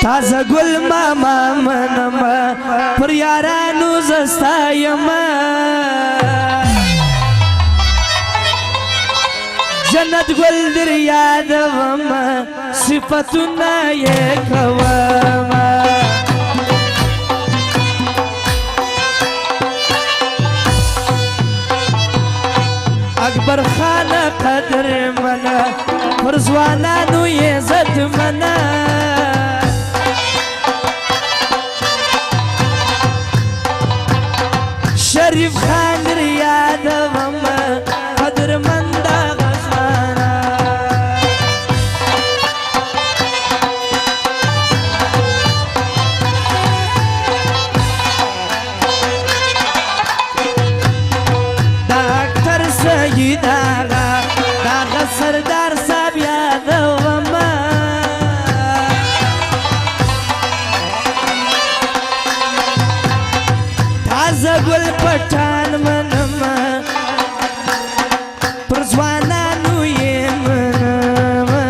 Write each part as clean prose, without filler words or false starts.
تازه ګل ماما منما پر یارانو زستا یما جنت ګل در یادوما صفتونه یې کوما اکبر خان قدر منا پر ځوانانو یې عزت منا شریف خان در یادوما قدر مند غزانا ډاکټر سید آغا داغه سردار صاحب یادوما تازه ګل پټان منما پر ځوانانو یې منما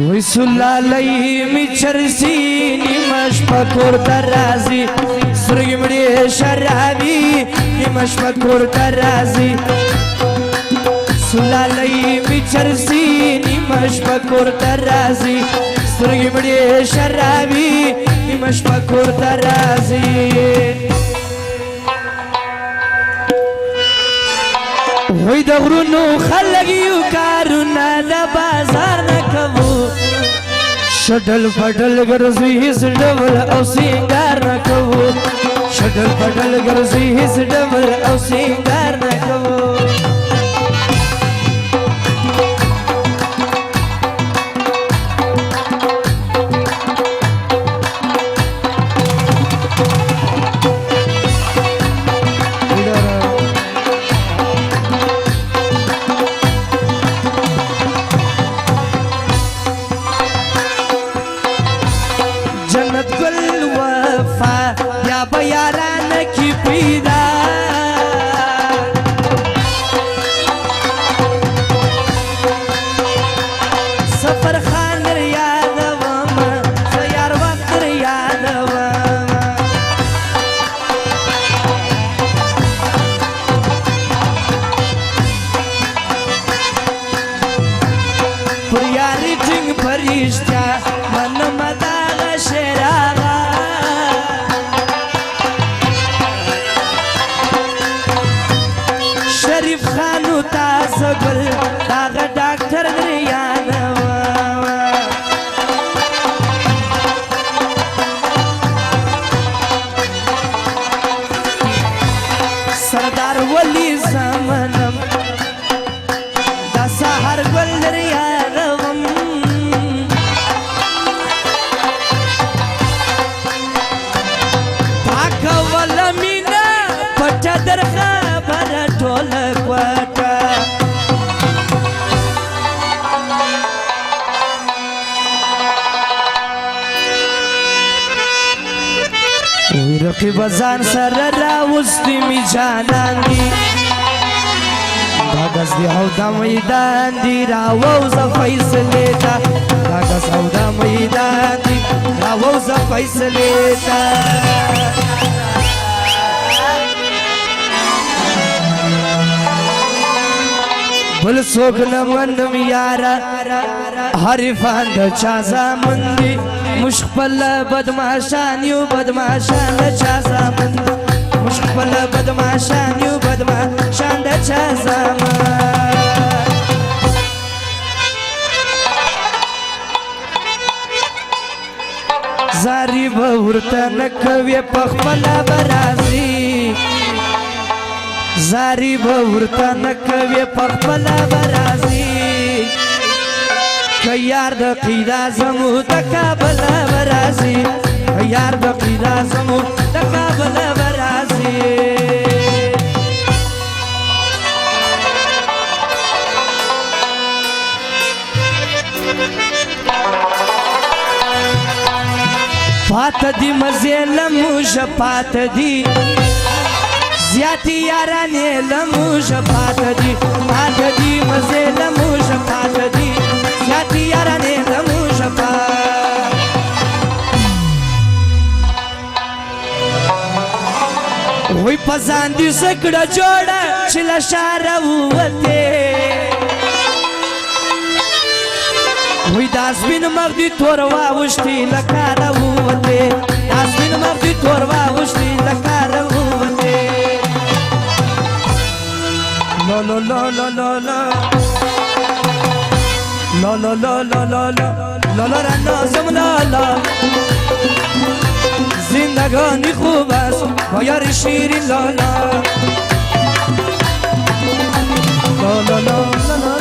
وی سلالی می چرسی نیمش پکور درازی سرگی مڑی شرابی نیمش پکور درازی سلالی می چرسی نیمش پکور درازی سرگی مڑی شرابی نیمش پکور درازی وی دغرونو خلقیو کارونا دا بازار نکوو شدل پدل گرزی هیس ڈبل او سینگار نکوو شدل پدل گرزی هیس ڈبل او سینگار نکوو جنت گل وفا یا بیاران کی پیدا سفر خان در یادوما سیار وقت در یادوما پر یاری ٹنگ پریشتیا من مدا شراغا شریف خانو تازه ګل داغه ډاکټر در یادوما سردار ولی زمانم دا سحر ګل در یادوم در خبر ټول کوټه وی رقیب ځان سره راوستي می جانان دي دا داس دی او دا میدان دی راووزه فیصلې ته دا داس او دا میدان دی راووزه فیصلې ته بل څوک نه منم یاره حریفان د چا زامن دي موږ خپل بدماشان یو بدماشان د چا زامن موږ خپل بدماشان یو بدماشان د چا زامن زاری به ورته نه کوې په خپله به راځي زاری به ورته نه کوې په خپله به راځي که یار د قیدا زمو د کابله به راځي که یار د قیدا زمو د کابله به راځي پات دی مزیل موش پات دی زیاتی یارانې لموږ پاته دي مزې لموږ پاته دي زیاتی یارانې لموږ وی په ځان دې سکړه جوړه چې له ښاره ووتې وی دا سپین مخ دې تور واوښتې له کاره ووتې دا سپین مخ دې تور واوښتې له کاره ووتې لا لا لا لا لا لا لا لا لا لا لا لا لا لا را نازم لا لا زندگانی خوب است با یار شیرین لا لا لا لا لا لا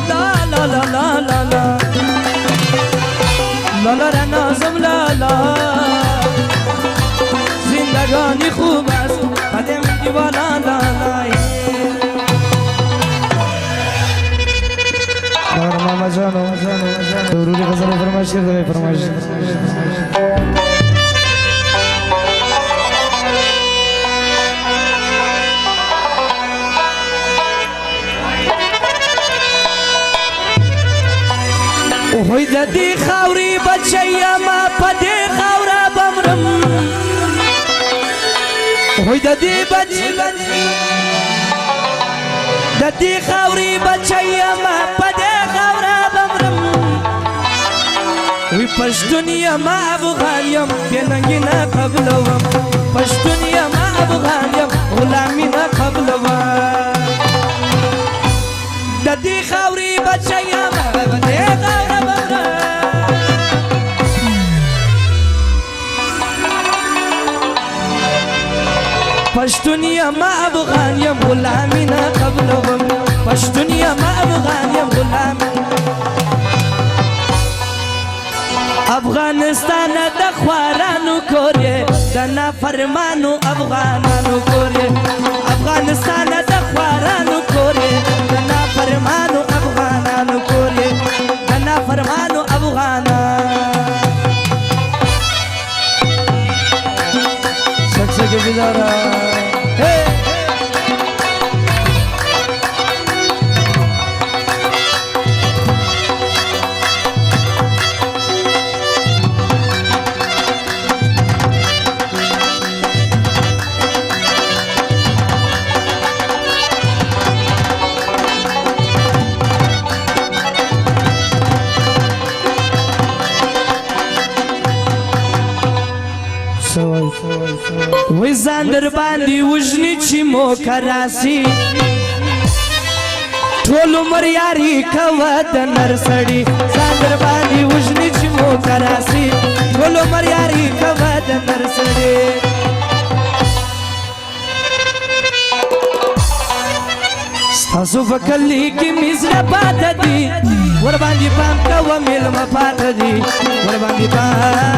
لا لا لا لا لا لا لا لا را نازم لا لا زندگانی خوب است قدم دیوانا لا لا ماما جانو ضروری غزل فرمایش کرده فرمایش وای د دې خاورې بچیا ما په دې خاوره بمرم وای د دې خاورې بچیا ما په دې خاوره بمرم وی پښتون یم افغان یم بې ننګي نه قبلوم پښتون یم افغان یم غلامي نه قبلوم د دې خاورې بچیا ما په دې خاوره پښتون یم افغان یم غلامي نه قبلوم پښتون یم افغان یم غلامي افغانستان د خوارانو کور یې د نافرمانو افغانانو کور یې افغانستان د خوارانو کور یې د نافرمانو افغانانو کور یې د نافرمانو افغانانو سکسکه بیدارا وی ځان در باندې وژني چې موقع راسي ټول عمر یاري کوه د نر سړي ځان در باندې وژني چې موقع راسي ټول عمر یاري کوه د نر سړي ستاسو په کلي کې مې زړه پاته دي ور باندې پام کوه مېلمه پاته دي ور باندې پام